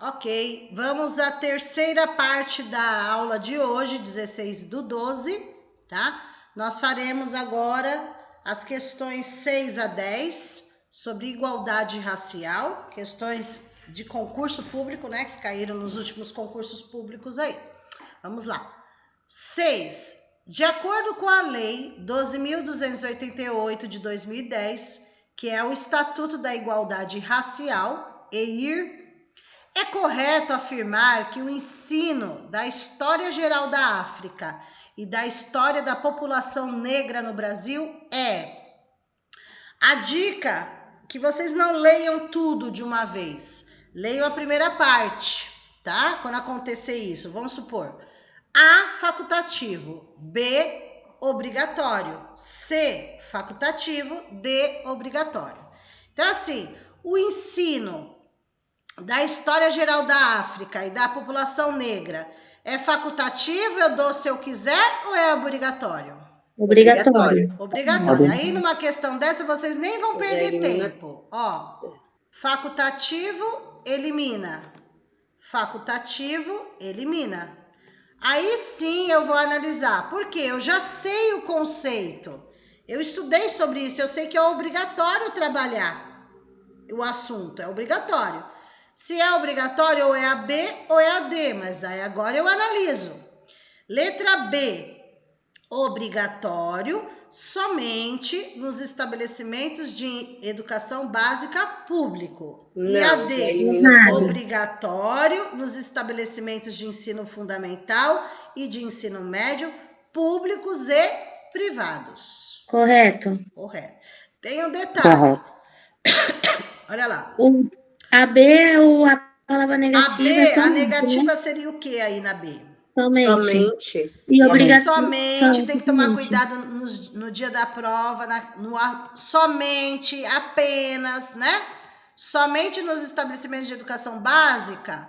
Ok, vamos à terceira parte da aula de hoje, 16/12, tá? Nós faremos agora as questões 6 a 10 sobre igualdade racial, questões de concurso público, né, que caíram nos últimos concursos públicos aí. Vamos lá. 6. De acordo com a Lei 12.288 de 2010, que é o Estatuto da Igualdade Racial, EIR, é correto afirmar que o ensino da história geral da África e da história da população negra no Brasil é... A dica que vocês não leiam tudo de uma vez. Leiam a primeira parte, tá? Quando acontecer isso, vamos supor. A, facultativo. B, obrigatório. C, facultativo. D, obrigatório. Então, assim, o ensino da história geral da África e da população negra é facultativo, eu dou se eu quiser, ou é obrigatório? Obrigatório. Obrigatório. Aí, numa questão dessa, vocês nem vão perder tempo. Ó, facultativo, elimina. Facultativo, elimina. Aí sim eu vou analisar, porque eu já sei o conceito. Eu estudei sobre isso, eu sei que é obrigatório trabalhar o assunto, é obrigatório. Se é obrigatório, ou é a B ou é a D, mas aí agora eu analiso. Letra B, obrigatório somente nos estabelecimentos de educação básica público. Não, e a D, obrigatório nos estabelecimentos de ensino fundamental e de ensino médio públicos e privados. Correto. Correto. Tem um detalhe. Olha lá. A B é a palavra negativa. A B, a negativa seria o que aí na B? Somente. E somente, tem que tomar cuidado no dia da prova, somente, apenas, né? Somente nos estabelecimentos de educação básica.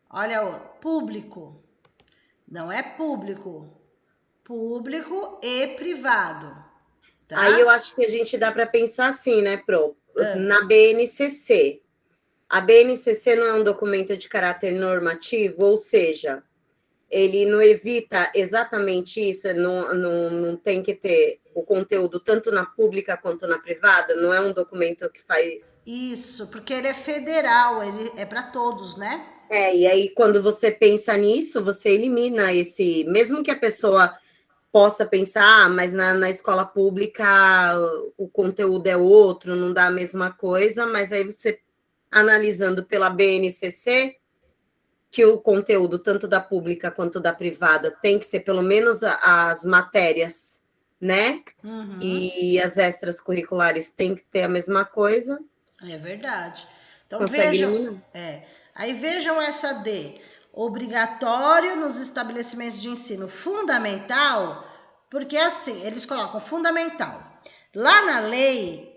Olha, público. Não é público. Público e privado. Tá? Aí eu acho que a gente dá para pensar assim, né, Pro? Na BNCC. A BNCC não é um documento de caráter normativo, ou seja, ele não evita exatamente isso, não tem que ter o conteúdo tanto na pública quanto na privada, não é um documento que faz... Isso, porque ele é federal, ele é para todos, né? E aí quando você pensa nisso, você elimina esse... Mesmo que a pessoa possa pensar, mas na escola pública o conteúdo é outro, não dá a mesma coisa, mas aí você, analisando pela BNCC, que o conteúdo, tanto da pública quanto da privada, tem que ser pelo menos as matérias, né? Uhum. E as extras curriculares tem que ter a mesma coisa. É verdade. Então consegue vejam, eliminar. Aí vejam essa D. Obrigatório nos estabelecimentos de ensino fundamental, porque assim, eles colocam fundamental. Lá na lei,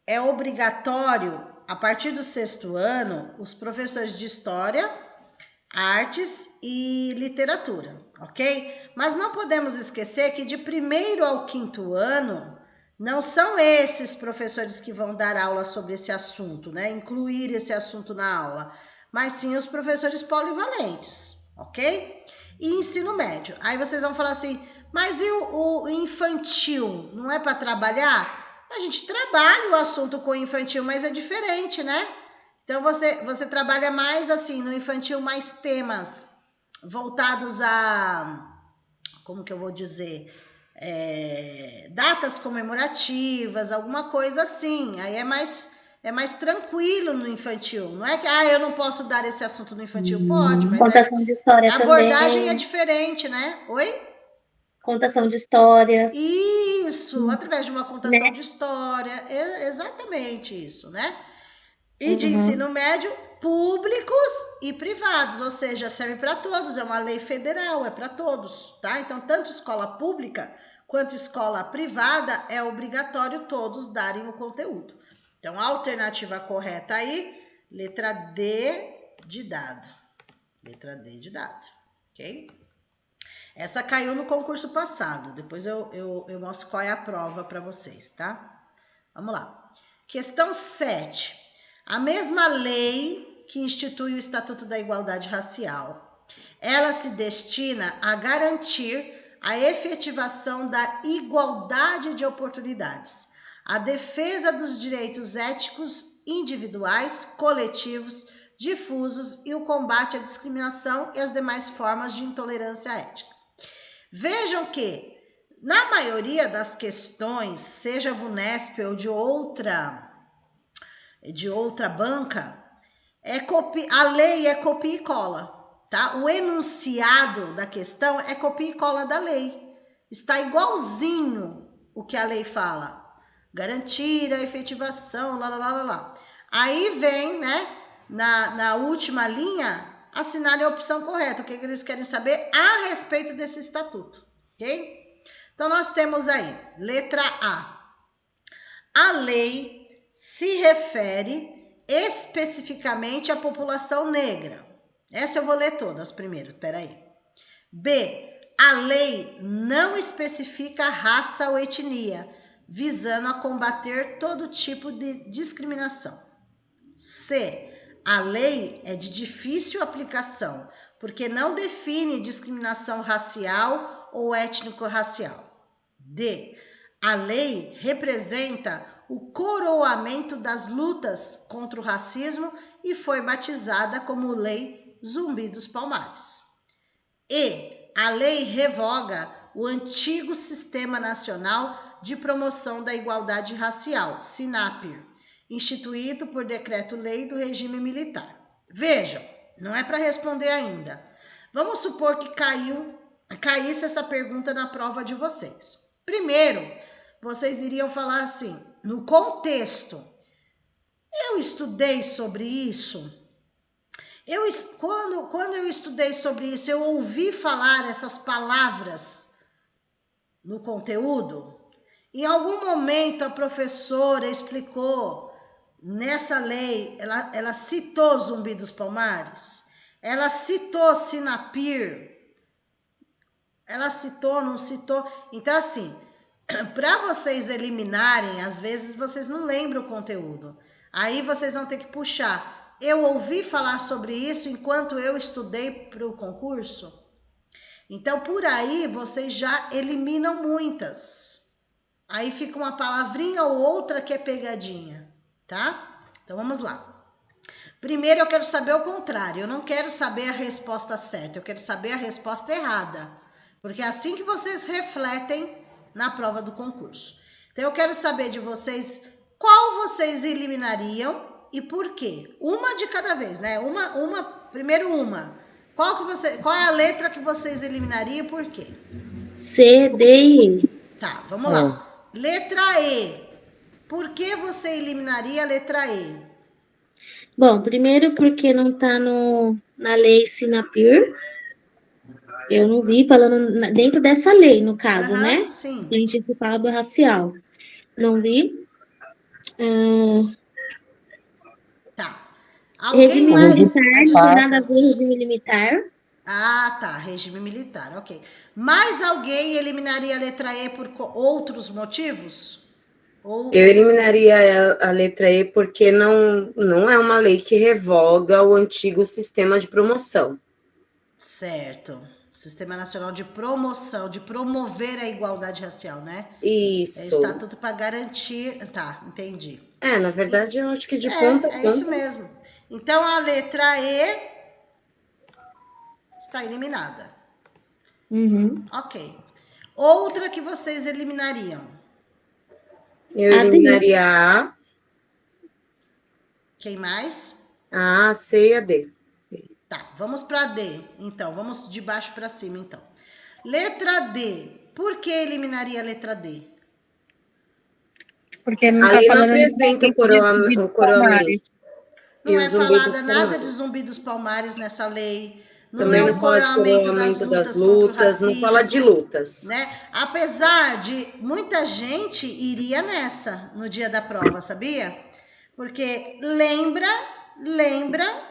é obrigatório, a partir do 6º ano, os professores de história, artes e literatura, ok? Mas não podemos esquecer que de 1º ao 5º ano, não são esses professores que vão dar aula sobre esse assunto, né? Incluir esse assunto na aula, mas sim os professores polivalentes, ok? E ensino médio. Aí vocês vão falar assim, mas e o infantil? Não é para trabalhar? A gente trabalha o assunto com o infantil, mas é diferente, né? Então, você trabalha mais assim, no infantil, mais temas voltados a, como que eu vou dizer, datas comemorativas, alguma coisa assim. Aí é mais tranquilo no infantil. Não é que, eu não posso dar esse assunto no infantil. Pode, mas contação de história a abordagem também. é diferente, né? Oi? Contação de histórias. Isso, através de uma contação de história. Exatamente isso, né? E de ensino médio, públicos e privados, ou seja, serve para todos, é uma lei federal, é para todos, tá? Então, tanto escola pública quanto escola privada, é obrigatório todos darem o conteúdo. Então, a alternativa correta aí, letra D de dado. Letra D de dado, ok? Essa caiu no concurso passado, depois eu mostro qual é a prova para vocês, tá? Vamos lá. Questão 7. A mesma lei que institui o Estatuto da Igualdade Racial. Ela se destina a garantir a efetivação da igualdade de oportunidades, a defesa dos direitos éticos individuais, coletivos, difusos e o combate à discriminação e às demais formas de intolerância ética. Vejam que, na maioria das questões, seja VUNESP ou de outra banca, a lei é copia e cola. Tá? O enunciado da questão é copia e cola da lei. Está igualzinho o que a lei fala. Garantir a efetivação, lá. Aí vem, né, na última linha, assinale a opção correta. O que eles querem saber a respeito desse estatuto, ok? Então, nós temos aí, letra A. A lei se refere especificamente à população negra. Essa eu vou ler todas primeiro, peraí. B. A lei não especifica raça ou etnia, visando a combater todo tipo de discriminação. C. A lei é de difícil aplicação, porque não define discriminação racial ou étnico-racial. D. A lei representa o coroamento das lutas contra o racismo e foi batizada como Lei Zumbi dos Palmares. E. A lei revoga o antigo Sistema Nacional de Promoção da Igualdade Racial, SINAPIR, instituído por decreto-lei do regime militar. Vejam, não é para responder ainda. Vamos supor que caísse essa pergunta na prova de vocês. Primeiro, vocês iriam falar assim, no contexto, eu estudei sobre isso. Quando eu estudei sobre isso, eu ouvi falar essas palavras no conteúdo. Em algum momento a professora explicou, nessa lei, ela citou Zumbi dos Palmares, ela citou SINAPIR, ela citou, não citou. Então, assim, para vocês eliminarem, às vezes vocês não lembram o conteúdo. Aí vocês vão ter que puxar. Eu ouvi falar sobre isso enquanto eu estudei para o concurso. Então, por aí, vocês já eliminam muitas. Aí fica uma palavrinha ou outra que é pegadinha, tá? Então, vamos lá. Primeiro, eu quero saber o contrário. Eu não quero saber a resposta certa. Eu quero saber a resposta errada. Porque é assim que vocês refletem na prova do concurso. Então, eu quero saber de vocês qual vocês eliminariam e por quê? Uma de cada vez, né? Primeiro uma. Qual é a letra que vocês eliminariam e por quê? C, D e E. Tá, vamos lá. Letra E. Por que você eliminaria a letra E? Bom, primeiro porque não está na lei SINAPIR. Eu não vi falando dentro dessa lei, no caso, né? Sim. A gente se fala do racial. Não vi. Tá. Regime militar, não tem nada a ver com regime militar. Ah, tá. Regime militar, ok. Mais alguém eliminaria a letra E por outros motivos? Eu eliminaria a letra E porque não é uma lei que revoga o antigo sistema de promoção. Certo. Sistema Nacional de Promoção, de promover a igualdade racial, né? Isso. É estatuto para garantir... Tá, entendi. Na verdade, eu acho que de ponta a ponta... É isso mesmo. Então, a letra E está eliminada. Uhum. Ok. Outra que vocês eliminariam? Eu eliminaria a A. Quem mais? A, C e a D. Tá, vamos para D. Então, vamos de baixo para cima, então. Letra D. Por que eliminaria a letra D? Porque não ali tá não apresenta o coroamento. Não é falada nada de Zumbi dos Palmares nessa lei. Também não fala de coroamento das lutas, não fala de lutas. Né? Apesar de muita gente iria nessa no dia da prova, sabia? Porque lembra,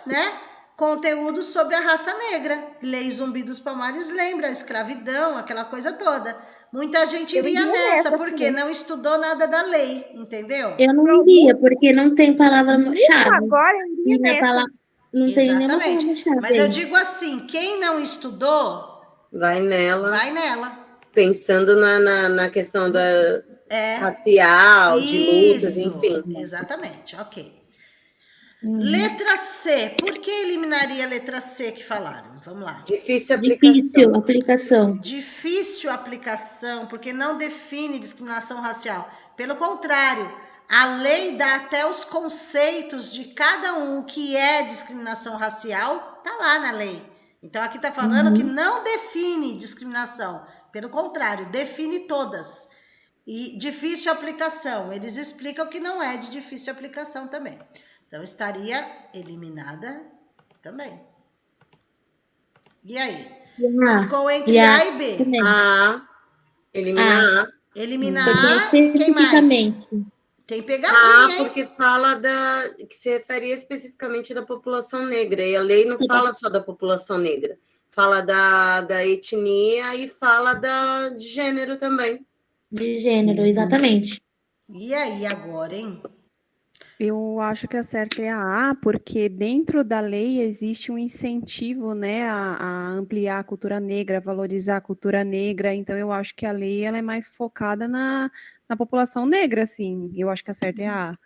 né? Conteúdo sobre a raça negra. Lei Zumbi dos Palmares lembra a escravidão, aquela coisa toda. Muita gente iria nessa, porque não estudou nada da lei, entendeu? Eu não iria, porque não tem palavra-chave. Agora eu iria nessa. não tem nenhuma Exatamente. palavra-chave Mas eu aí. digo assim, quem não estudou, Vai nela, vai nela. pensando na questão da É, racial, de lutas, isso, enfim. exatamente, ok. Uhum. Letra C, por que eliminaria a letra C que falaram? Vamos lá. Difícil Difícil aplicação. aplicação. Difícil aplicação, porque não define discriminação racial. Pelo contrário, a lei dá até os conceitos de cada um, o que é discriminação racial, tá lá na lei. Então aqui tá falando que não define discriminação, pelo contrário, define todas. E difícil aplicação, eles explicam que não é de difícil aplicação também. Então estaria eliminada também. E aí? Ficou entre A e B. também. A, eliminar A. Eliminar Porque A e quem mais? especificamente. Tem A, pegadinha, hein? porque fala que se referia especificamente da população negra. E a lei não fala só da população negra. Fala da etnia e fala de gênero também. De gênero, exatamente. E aí agora, hein? Eu acho que a certa é a A, porque dentro da lei existe um incentivo, né, a ampliar a cultura negra, valorizar a cultura negra. Então, eu acho que a lei ela é mais focada na população negra, assim. Eu acho que a certa é a A.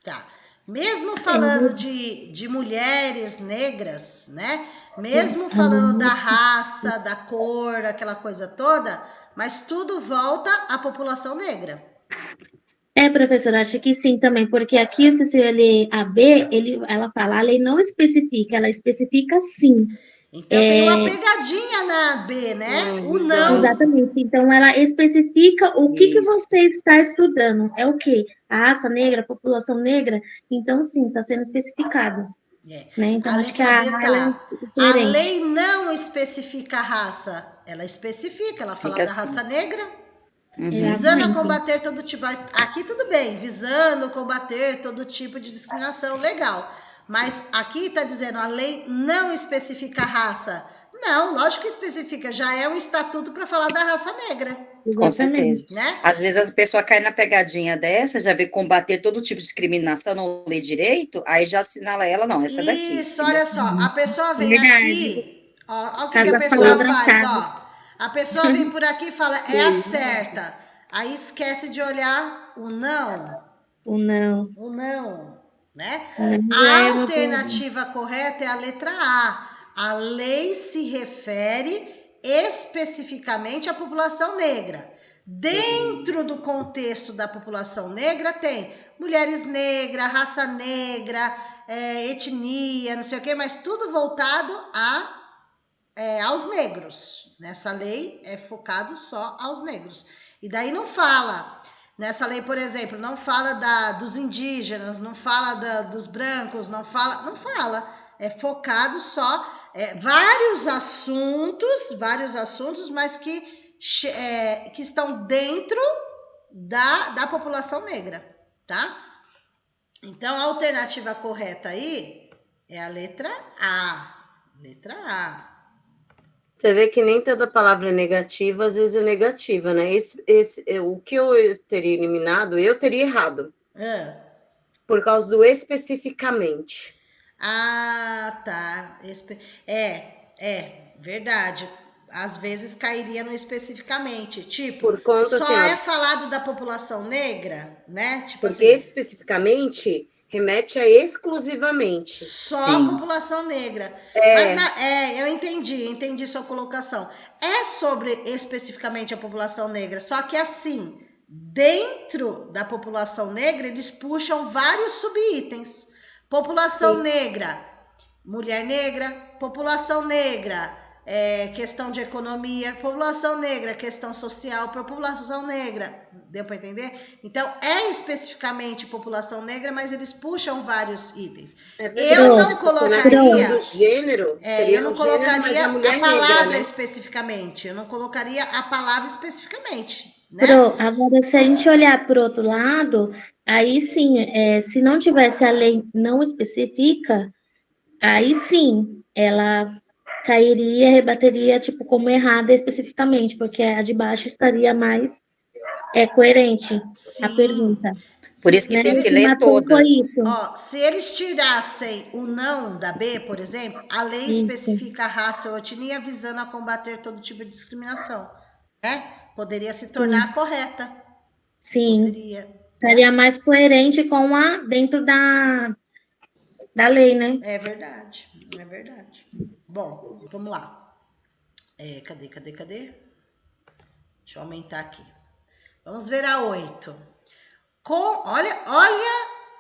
Tá. Mesmo falando de mulheres negras, né? Mesmo falando da raça, da cor, aquela coisa toda, mas tudo volta à população negra. Professora, acho que sim também, porque aqui, se você ler a B, ela fala, a lei não especifica, ela especifica sim. Então tem uma pegadinha na B, né? O não. Exatamente. Então, ela especifica o que você está estudando. É o quê? A raça negra, a população negra? Então, sim, está sendo especificado. Né? Então, acho que letra a B ela é A diferente. lei não especifica a raça. Ela especifica, ela fala Fica da assim. raça negra. Visando Exatamente. combater todo tipo. Aqui tudo bem, visando combater todo tipo de discriminação, legal. Mas aqui está dizendo a lei não especifica a raça. Não, lógico que especifica, já é um estatuto para falar da raça negra, Com certeza. né? Às vezes a pessoa cai na pegadinha dessa, já vê combater todo tipo de discriminação, não lê direito, aí já assinala ela, não, essa daqui. Isso, olha só, a pessoa vem Verdade. aqui, ó o que Caso a das pessoa faz, palavras-chave. ó. A pessoa vem por aqui e fala, é a certa. Aí esquece de olhar o não. Ou não. O não, né? Não A é uma alternativa correta é a letra A. A lei se refere especificamente à população negra. Dentro do contexto da população negra tem mulheres negras, raça negra, etnia, não sei o quê, mas tudo voltado aos negros. Nessa lei é focado só aos negros. E daí não fala... Nessa lei, por exemplo, não fala dos indígenas, não fala dos brancos, não fala. É focado só vários assuntos, mas que estão dentro da população negra, tá? Então, a alternativa correta aí é a letra A. Letra A. Você vê que nem toda palavra é negativa, às vezes é negativa, né? O que eu teria eliminado, eu teria errado. Por causa do especificamente. Ah, tá. Verdade. Às vezes cairia no especificamente. Tipo, Por conta, só assim, é falado da população negra, né? Tipo porque assim, especificamente remete a exclusivamente. só Sim. a população negra. Mas eu entendi sua colocação. É sobre especificamente a população negra, só que assim, dentro da população negra, eles puxam vários subitens. População negra, mulher negra, população negra, questão de economia, população negra, questão social, população negra, deu para entender? Então, é especificamente população negra, mas eles puxam vários itens. Eu não colocaria... do gênero, seria eu não um gênero, mas colocaria a mulher a palavra negra, né? especificamente, eu não colocaria a palavra especificamente, né? Agora, se a gente olhar por outro lado, aí sim, se não tivesse a lei não especifica, aí sim, ela cairia, rebateria, tipo, como errada especificamente, porque a de baixo estaria mais coerente a pergunta. Por isso que né? tem O que que ler matou foi todas. isso. Ó, se eles tirassem o não da B, por exemplo, a lei Isso. especifica a raça ou etnia visando a combater todo tipo de discriminação, né? Poderia se tornar correta. Sim. Poderia. Seria mais coerente com a dentro da lei, né? É verdade, é verdade. Bom, vamos lá. Cadê? Deixa eu aumentar aqui. Vamos ver a 8.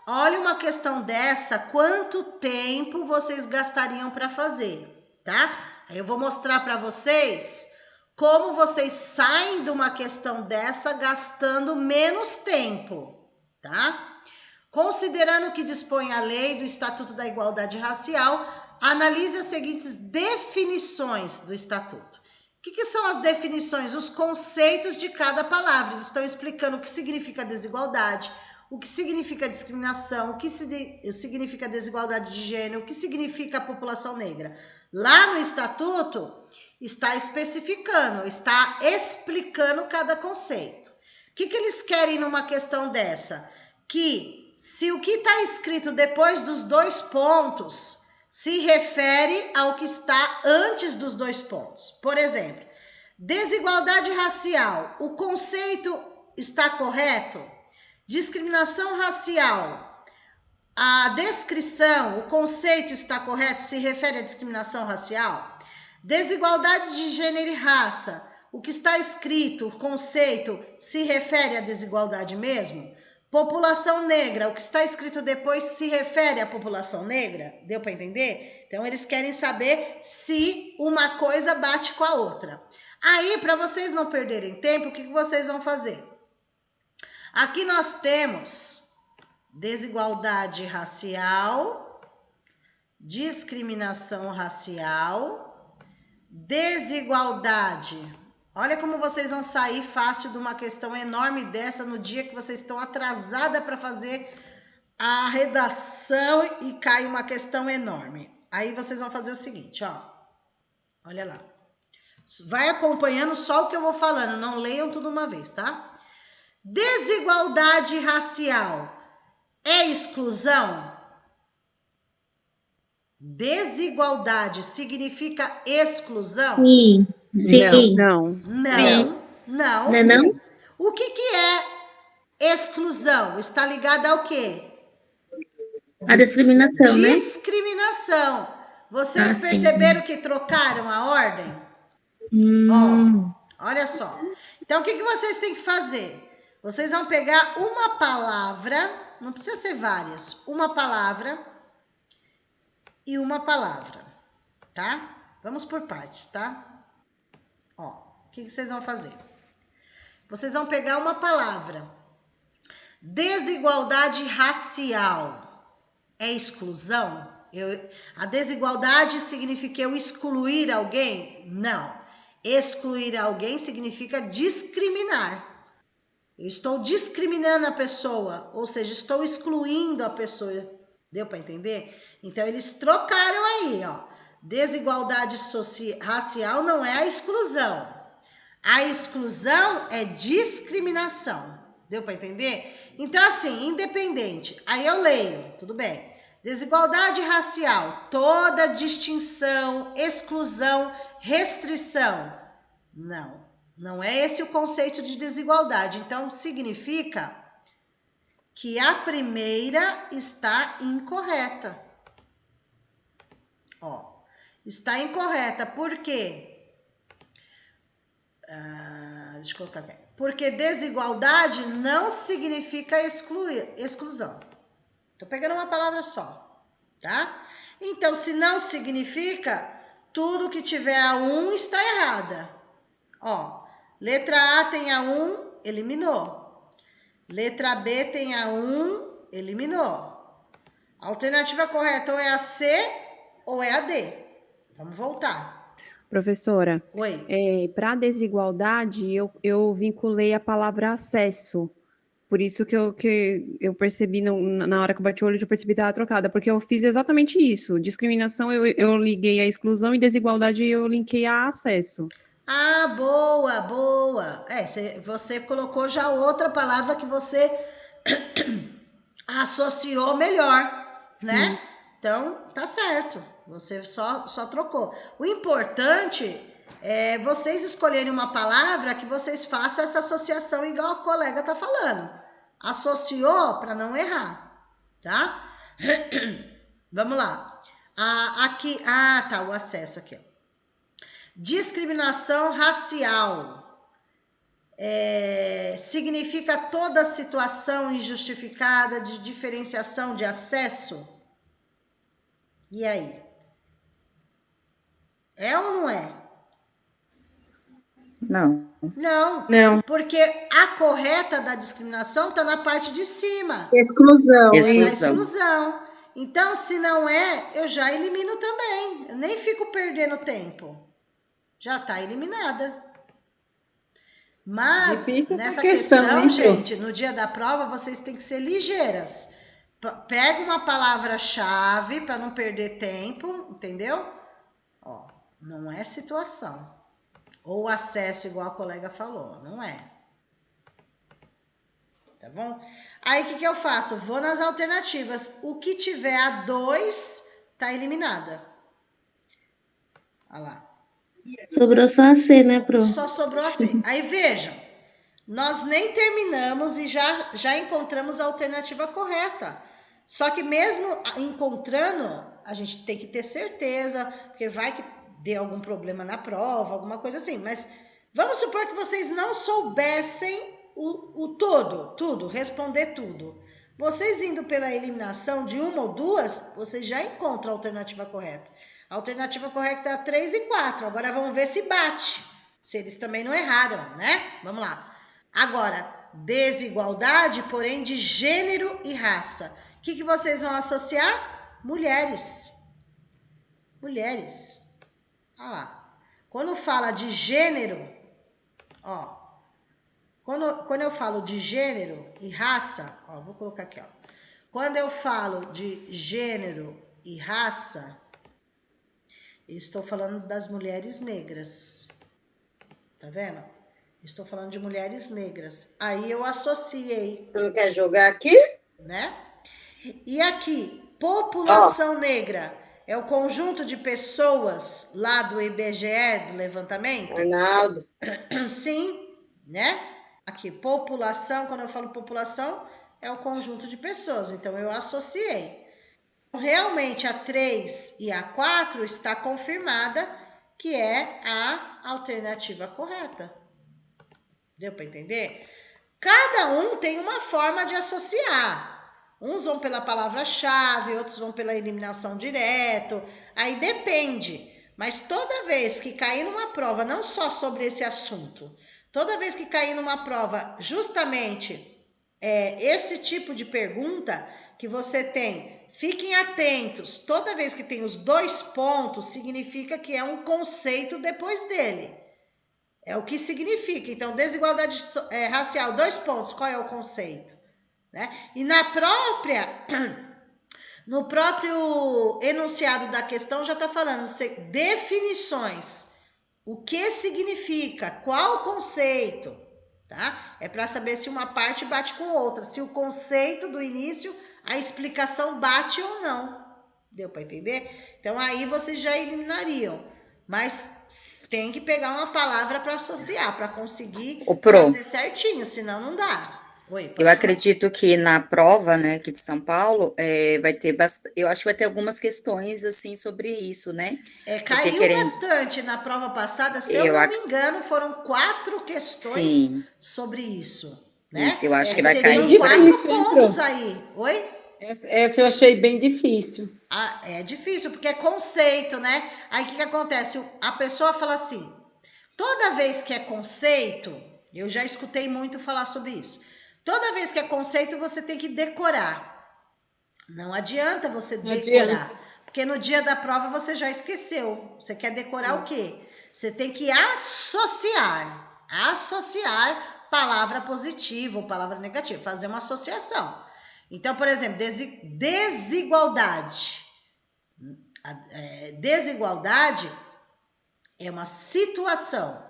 Olha uma questão dessa, quanto tempo vocês gastariam para fazer, tá? Aí eu vou mostrar para vocês como vocês saem de uma questão dessa gastando menos tempo, tá? Considerando o que dispõe a lei do Estatuto da Igualdade Racial, analise as seguintes definições do Estatuto. O que são as definições? Os conceitos de cada palavra. Eles estão explicando o que significa desigualdade, o que significa discriminação, o que significa desigualdade de gênero, o que significa a população negra. Lá no Estatuto, está especificando, está explicando cada conceito. O que eles querem numa questão dessa? Que se o que está escrito depois dos 2 pontos se refere ao que está antes dos 2 pontos. Por exemplo, desigualdade racial, o conceito está correto? Discriminação racial, a descrição, o conceito está correto? Se refere à discriminação racial? Desigualdade de gênero e raça, o que está escrito, o conceito, se refere à desigualdade mesmo? População negra, o que está escrito depois se refere à população negra? Deu para entender? Então, eles querem saber se uma coisa bate com a outra. Aí, para vocês não perderem tempo, o que vocês vão fazer? Aqui nós temos desigualdade racial, discriminação racial, desigualdade. Olha como vocês vão sair fácil de uma questão enorme dessa no dia que vocês estão atrasada para fazer a redação e cai uma questão enorme. Aí vocês vão fazer o seguinte, ó. Olha lá. Vai acompanhando só o que eu vou falando, não leiam tudo uma vez, tá? Desigualdade racial é exclusão? Desigualdade significa exclusão? Sim. Sim. Não. Não. Não é não? O que é exclusão? Está ligado ao quê? A discriminação, né? Discriminação. Vocês sim. perceberam que trocaram a ordem? Ó, olha só. Então, o que vocês têm que fazer? Vocês vão pegar uma palavra, não precisa ser várias, uma palavra e uma palavra, tá? Vamos por partes, tá? Ó, o que vocês vão fazer? Vocês vão pegar uma palavra. Desigualdade racial é exclusão? A desigualdade significa eu excluir alguém? Não. Excluir alguém significa discriminar. Eu estou discriminando a pessoa, ou seja, estou excluindo a pessoa. Deu para entender? Então, eles trocaram aí, ó. Desigualdade racial não é a exclusão. A exclusão é discriminação. Deu para entender? Então, assim, independente. Aí eu leio, tudo bem. Desigualdade racial, toda distinção, exclusão, restrição. Não, não é esse o conceito de desigualdade. Então, significa que a primeira está incorreta. Ó, está incorreta. Por quê? Deixa eu colocar aqui. Porque desigualdade não significa exclusão. Tô pegando uma palavra só, tá? Então, se não significa, tudo que tiver a 1 está errada. Ó, letra A tem a 1, eliminou. Letra B tem a 1, eliminou. A alternativa correta ou é a C ou é a D. Vamos voltar. Professora, Oi. Para desigualdade, eu vinculei a palavra acesso. Por isso que eu percebi, na hora que eu bati o olho, eu percebi que estava trocada, porque eu fiz exatamente isso. Discriminação, eu liguei a exclusão, e desigualdade, eu linkei a acesso. Ah, boa, boa. Você colocou já outra palavra que você associou melhor, né? Então, tá certo. Você só trocou. O importante é vocês escolherem uma palavra que vocês façam essa associação igual a colega tá falando. Associou para não errar, tá? Vamos lá. Aqui, tá, o acesso aqui. Discriminação racial. Significa toda situação injustificada de diferenciação de acesso? E aí? É ou não é? Não. Não. Porque a correta da discriminação está na parte de cima. Exclusão. Na Exclusão. exclusão. Então, se não é, eu já elimino também. Eu nem fico perdendo tempo. Já está eliminada. Mas, Difícil nessa essa questão, questão, hein, gente, no dia da prova, vocês têm que ser ligeiras. Pega uma palavra-chave para não perder tempo, entendeu? Ó, não é situação. Ou acesso, igual a colega falou, não é. Tá bom? Aí, o que eu faço? Vou nas alternativas. O que tiver a 2, tá eliminada. Olha lá. Sobrou só a C, né, Pro? Só sobrou assim. Aí vejam, nós nem terminamos e já encontramos a alternativa correta. Só que mesmo encontrando, a gente tem que ter certeza, porque vai que dê algum problema na prova, alguma coisa assim. Mas vamos supor que vocês não soubessem o todo, tudo, responder tudo. Vocês indo pela eliminação de uma ou duas, vocês já encontram a alternativa correta. A alternativa correta é a 3 e 4. Agora vamos ver se bate. Se eles também não erraram, né? Vamos lá. Agora, desigualdade, porém, de gênero e raça. O que vocês vão associar? Mulheres. Mulheres. Olha lá. Quando fala de gênero, ó. Quando eu falo de gênero e raça, ó, vou colocar aqui, ó. Quando eu falo de gênero e raça, estou falando das mulheres negras. Tá vendo? Estou falando de mulheres negras. Aí eu associei. Você não quer jogar aqui? Né? E aqui, população negra é o conjunto de pessoas lá do IBGE, do levantamento? Arnaldo. Sim, né? Aqui, população, quando eu falo população, é o conjunto de pessoas. Então, eu associei. Realmente, a 3 e a 4 está confirmada que é a alternativa correta. Deu para entender? Cada um tem uma forma de associar. Uns vão pela palavra-chave, outros vão pela eliminação direto. Aí depende. Mas toda vez que cair numa prova, não só sobre esse assunto, toda vez que cair numa prova, justamente esse tipo de pergunta que você tem, fiquem atentos. Toda vez que tem os 2 pontos, significa que é um conceito depois dele. É o que significa. Então, desigualdade racial, 2 pontos, qual é o conceito? Né? E no próprio enunciado da questão já está falando definições. O que significa? Qual o conceito? Tá? É para saber se uma parte bate com outra. Se o conceito do início, a explicação bate ou não. Deu para entender? Então, aí vocês já eliminariam. Mas tem que pegar uma palavra para associar, para conseguir fazer certinho, senão não dá. Oi, eu acredito que na prova, né, aqui de São Paulo, vai ter eu acho que vai ter algumas questões, assim, sobre isso, né? Caiu bastante na prova passada, se eu não me engano, foram 4 questões sobre isso, né? Isso, eu acho que vai cair. Seriam 4 pontos aí. Oi? Essa eu achei bem difícil. É difícil, porque é conceito, né? Aí o que acontece? A pessoa fala assim, toda vez que é conceito, eu já escutei muito falar sobre isso. Toda vez que é conceito, você tem que decorar. Não adianta você decorar. Porque no dia da prova você já esqueceu. Você quer decorar o quê? Você tem que associar. Associar palavra positiva ou palavra negativa. Fazer uma associação. Então, por exemplo, desigualdade. Desigualdade é uma situação.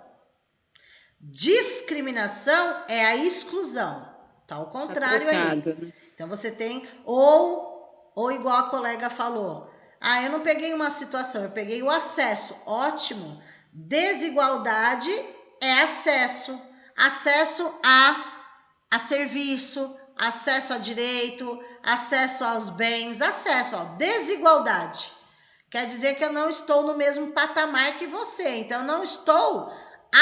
Discriminação é a exclusão. Tá ao Tá contrário aí. trocado, né? Então você tem, ou igual a colega falou, eu não peguei uma situação, eu peguei o acesso. Ótimo. Desigualdade é acesso. Acesso a serviço, acesso a direito, acesso aos bens, acesso, desigualdade. Quer dizer que eu não estou no mesmo patamar que você, então eu não estou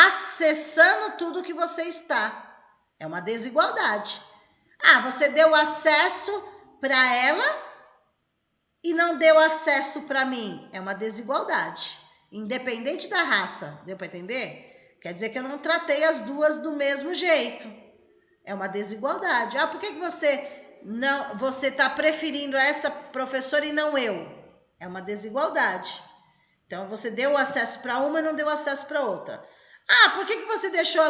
acessando tudo que você está. É uma desigualdade. Você deu acesso para ela e não deu acesso para mim. É uma desigualdade. Independente da raça. Deu para entender? Quer dizer que eu não tratei as duas do mesmo jeito. É uma desigualdade. Por que você está preferindo essa professora e não eu? É uma desigualdade. Então, você deu acesso para uma e não deu acesso para outra. Por que você deixou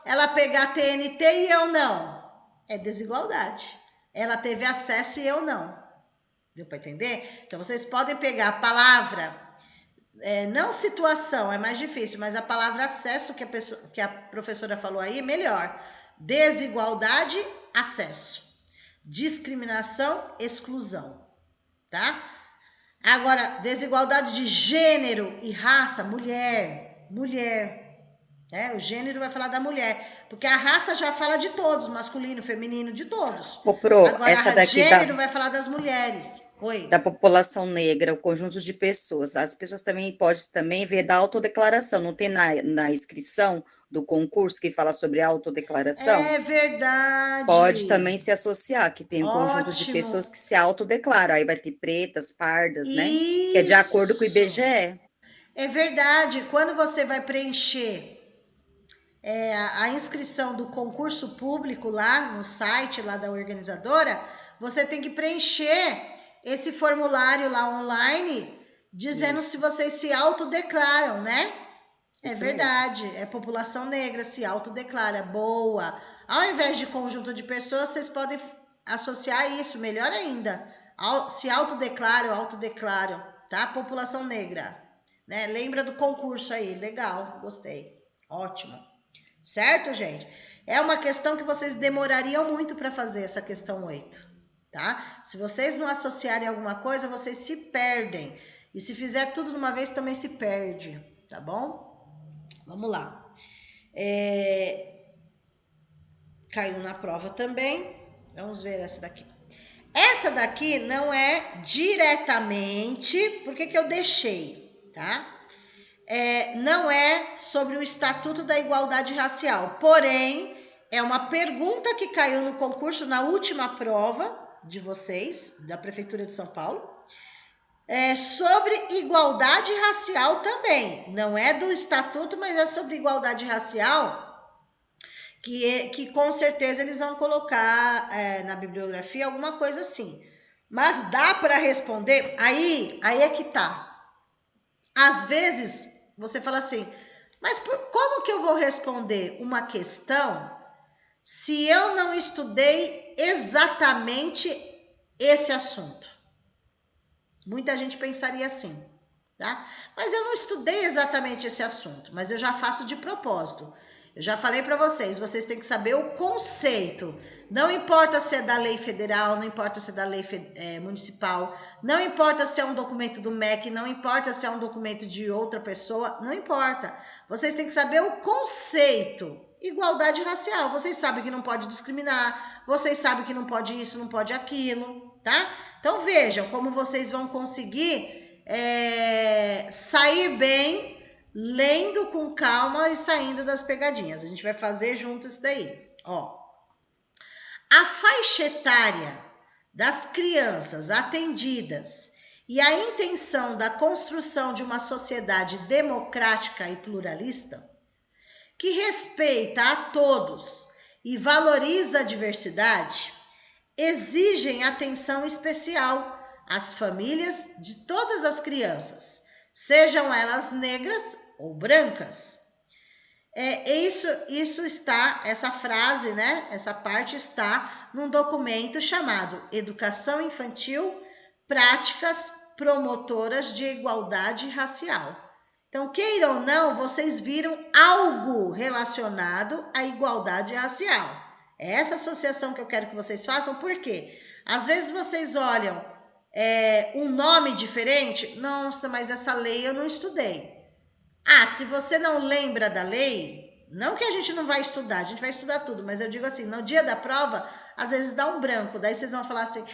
ela pegar TNT e eu não? É desigualdade. Ela teve acesso e eu não. Deu para entender? Então, vocês podem pegar a palavra, não situação, é mais difícil, mas a palavra acesso que a professora falou aí, melhor. Desigualdade, acesso. Discriminação, exclusão. Tá? Agora, desigualdade de gênero e raça, mulher. O gênero vai falar da mulher, porque a raça já fala de todos, masculino, feminino, de todos. Agora, essa daqui gênero vai falar das mulheres. Oi. Da população negra, o conjunto de pessoas. As pessoas também podem ver da autodeclaração. Não tem na inscrição do concurso que fala sobre autodeclaração? É verdade. Pode também se associar, que tem um conjunto de pessoas que se autodeclaram. Aí vai ter pretas, pardas, né? Que é de acordo com o IBGE. É verdade. Quando você vai preencher a inscrição do concurso público lá no site lá da organizadora, você tem que preencher esse formulário lá online, dizendo se vocês se autodeclaram, né? É verdade. É população negra, se autodeclara. Boa. Ao invés de conjunto de pessoas, vocês podem associar isso, melhor ainda. Se autodeclaram, tá? População negra. Né? Lembra do concurso aí. Legal, gostei. Ótimo. Certo, gente? É uma questão que vocês demorariam muito para fazer, essa questão 8, tá? Se vocês não associarem alguma coisa, vocês se perdem. E se fizer tudo de uma vez, também se perde, tá bom? Vamos lá. Caiu na prova também. Vamos ver essa daqui. Essa daqui não é diretamente, por que eu deixei, tá? Não é sobre o Estatuto da Igualdade Racial, porém, é uma pergunta que caiu no concurso na última prova de vocês, da Prefeitura de São Paulo, sobre igualdade racial também. Não é do Estatuto, mas é sobre igualdade racial, que com certeza eles vão colocar na bibliografia alguma coisa assim. Mas dá para responder? Aí é que tá. Às vezes, você fala assim, mas como que eu vou responder uma questão se eu não estudei exatamente esse assunto? Muita gente pensaria assim, tá? Mas eu não estudei exatamente esse assunto, mas eu já faço de propósito. Eu já falei para vocês têm que saber o conceito. Não importa se é da lei federal, não importa se é da lei municipal, não importa se é um documento do MEC, não importa se é um documento de outra pessoa, não importa. Vocês têm que saber o conceito. Igualdade racial. Vocês sabem que não pode discriminar, vocês sabem que não pode isso, não pode aquilo, tá? Então vejam como vocês vão conseguir sair bem, lendo com calma e saindo das pegadinhas. A gente vai fazer junto isso daí. A faixa etária das crianças atendidas e a intenção da construção de uma sociedade democrática e pluralista, que respeita a todos e valoriza a diversidade, exigem atenção especial às famílias de todas as crianças, sejam elas negras ou brancas. Isso está, essa frase, né? Essa parte está num documento chamado Educação Infantil, Práticas Promotoras de Igualdade Racial. Então, queira ou não, vocês viram algo relacionado à igualdade racial. É essa associação que eu quero que vocês façam, porque às vezes vocês olham um nome diferente, nossa, mas essa lei eu não estudei. Se você não lembra da lei, não que a gente não vai estudar, a gente vai estudar tudo, mas eu digo assim, no dia da prova, às vezes dá um branco, daí vocês vão falar assim,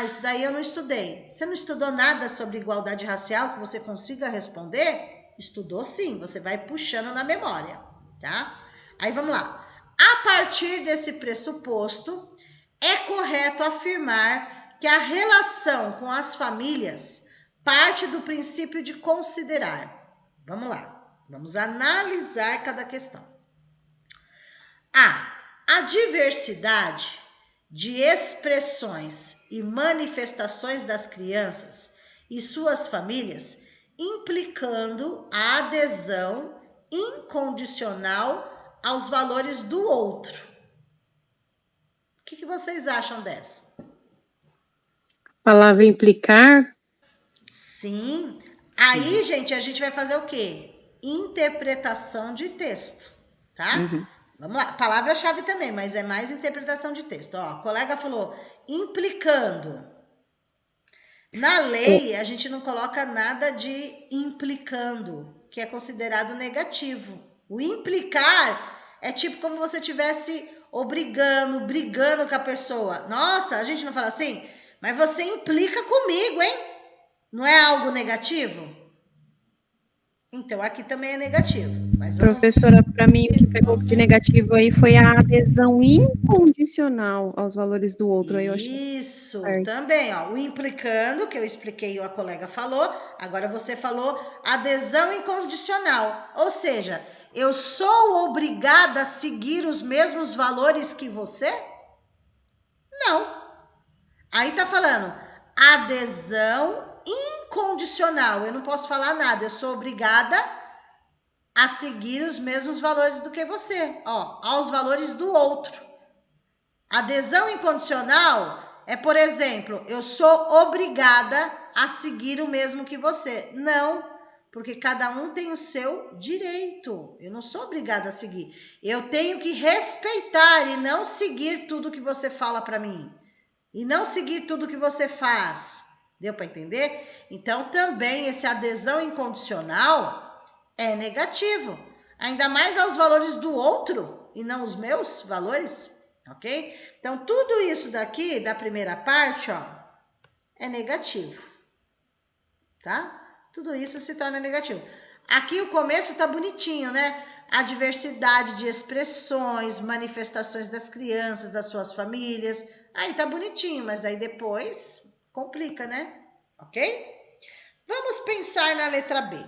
isso daí eu não estudei. Você não estudou nada sobre igualdade racial que você consiga responder? Estudou sim, você vai puxando na memória, tá? Aí vamos lá. A partir desse pressuposto, é correto afirmar que a relação com as famílias parte do princípio de considerar. Vamos lá, vamos analisar cada questão. A diversidade de expressões e manifestações das crianças e suas famílias, implicando a adesão incondicional aos valores do outro. O que vocês acham dessa? Palavra implicar. Sim. Aí, gente, a gente vai fazer o quê? Interpretação de texto, tá? Vamos lá. Palavra-chave também, mas é mais interpretação de texto. Ó, a colega falou implicando. Na lei, a gente não coloca nada de implicando, que é considerado negativo. O implicar é tipo como você estivesse brigando com a pessoa. Nossa, a gente não fala assim, mas você implica comigo, hein? Não é algo negativo? Então, aqui também é negativo. Mas Professora, para mim, o que pegou de negativo aí foi a adesão incondicional aos valores do outro. Aí eu achei isso, certo. também, ó, o implicando, que eu expliquei e a colega falou, agora você falou adesão incondicional, ou seja, eu sou obrigada a seguir os mesmos valores que você? Não. Aí tá falando adesão incondicional, eu não posso falar nada, eu sou obrigada a seguir os mesmos valores do que você, ó, aos valores do outro. Adesão incondicional é, por exemplo, eu sou obrigada a seguir o mesmo que você. Não, porque cada um tem o seu direito. Eu não sou obrigada a seguir. Eu tenho que respeitar e não seguir tudo que você fala para mim. E não seguir tudo que você faz. Deu para entender? Então, também esse adesão incondicional é negativo. Ainda mais aos valores do outro e não os meus valores. Ok? Então, tudo isso daqui, da primeira parte, ó, é negativo. Tá? Tudo isso se torna negativo. Aqui o começo tá bonitinho, né? A diversidade de expressões, manifestações das crianças, das suas famílias. Aí tá bonitinho, mas daí depois complica, né? Ok? Vamos pensar na letra B.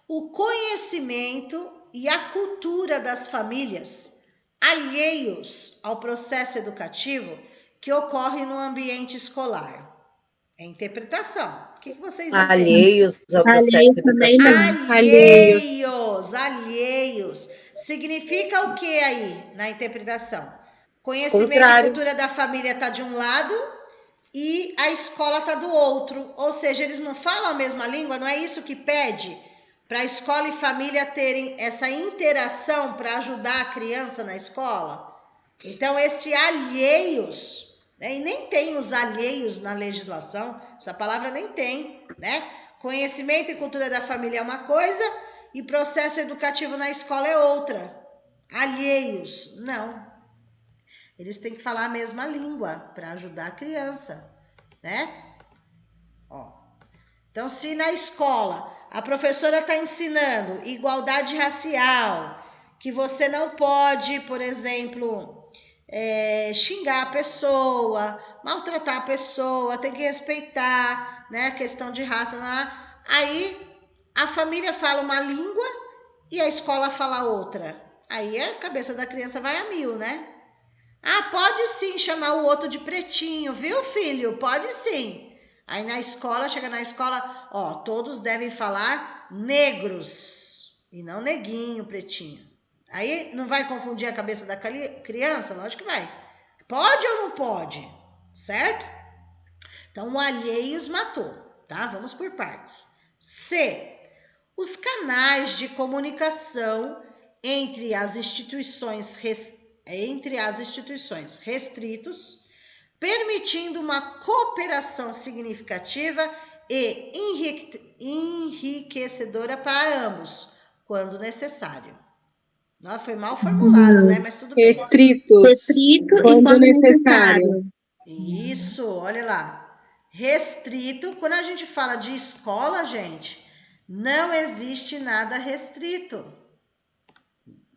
O conhecimento e a cultura das famílias alheios ao processo educativo que ocorre no ambiente escolar. É interpretação. O que vocês entendem? Alheios ao processo educativo. Alheios. Significa o que aí na interpretação? Conhecimento Contrário. e cultura da família está de um lado e a escola está do outro. Ou seja, eles não falam a mesma língua, não é isso que pede? Para a escola e família terem essa interação para ajudar a criança na escola? Então, esse alheios, né? E nem tem os alheios na legislação, essa palavra nem tem, né? Conhecimento e cultura da família é uma coisa e processo educativo na escola é outra. Alheios, não. Eles têm que falar a mesma língua para ajudar a criança, né? Ó. Então, se na escola a professora está ensinando igualdade racial, que você não pode, por exemplo, xingar a pessoa, maltratar a pessoa, tem que respeitar, né, a questão de raça. Aí a família fala uma língua e a escola fala outra. Aí a cabeça da criança vai a mil, né? Pode sim chamar o outro de pretinho, viu, filho? Pode sim. Aí na escola, chega na escola, ó, todos devem falar negros e não neguinho, pretinho. Aí não vai confundir a cabeça da criança? Lógico que vai. Pode ou não pode? Certo? Então, o alheios matou, tá? Vamos por partes. C. Os canais de comunicação entre as instituições entre as instituições restritos, permitindo uma cooperação significativa e enriquecedora para ambos, quando necessário. Não, foi mal formulado, né? Mas tudo bem. Restritos. Restrito e Quando quando necessário. necessário. Isso, olha lá. Restrito, quando a gente fala de escola, gente, não existe nada restrito.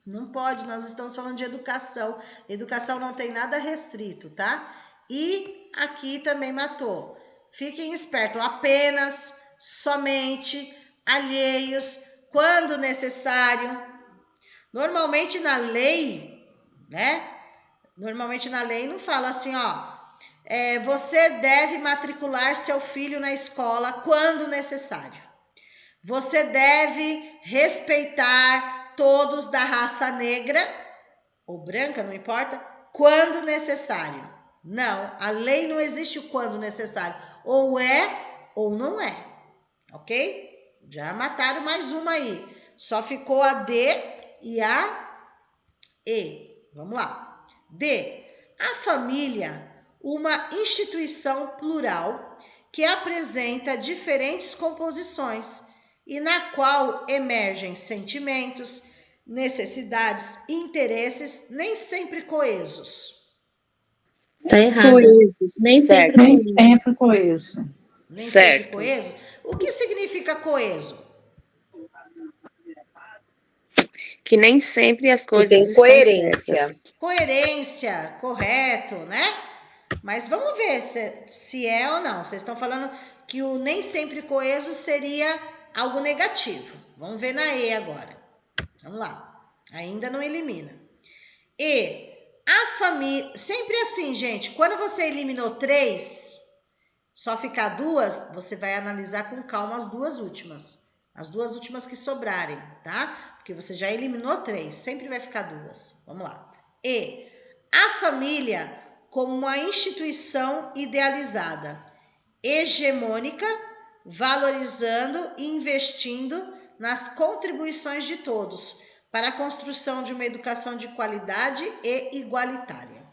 Não pode, nós estamos falando de educação. Educação não tem nada restrito, tá? E aqui também matou. Fiquem espertos, apenas, somente, alheios, quando necessário. Normalmente na lei, né? Normalmente na lei não fala assim, ó. Você deve matricular seu filho na escola quando necessário. Você deve respeitar todos da raça negra ou branca, não importa, quando necessário. Não, a lei não existe o quando necessário. Ou é ou não é. Ok? Já mataram mais uma aí. Só ficou a D e a E. Vamos lá. D. A família, uma instituição plural que apresenta diferentes composições e na qual emergem sentimentos, necessidades e interesses nem sempre coesos. Tá errado. Coesos. Nem sempre Nem coesos. sempre coeso. Nem Certo. sempre coeso? O que significa coeso? Que nem sempre as E coisas tem estão coerência. certas. Coerência, correto, né? Mas vamos ver se é ou não. Vocês estão falando que o nem sempre coeso seria algo negativo. Vamos ver na E agora. Vamos lá. Ainda não elimina. E a família... Sempre assim, gente. Quando você eliminou 3, só ficar 2, você vai analisar com calma as 2 últimas. As 2 últimas que sobrarem, tá? Porque você já eliminou 3. Sempre vai ficar 2. Vamos lá. E a família como uma instituição idealizada, hegemônica, valorizando e investindo nas contribuições de todos para a construção de uma educação de qualidade e igualitária.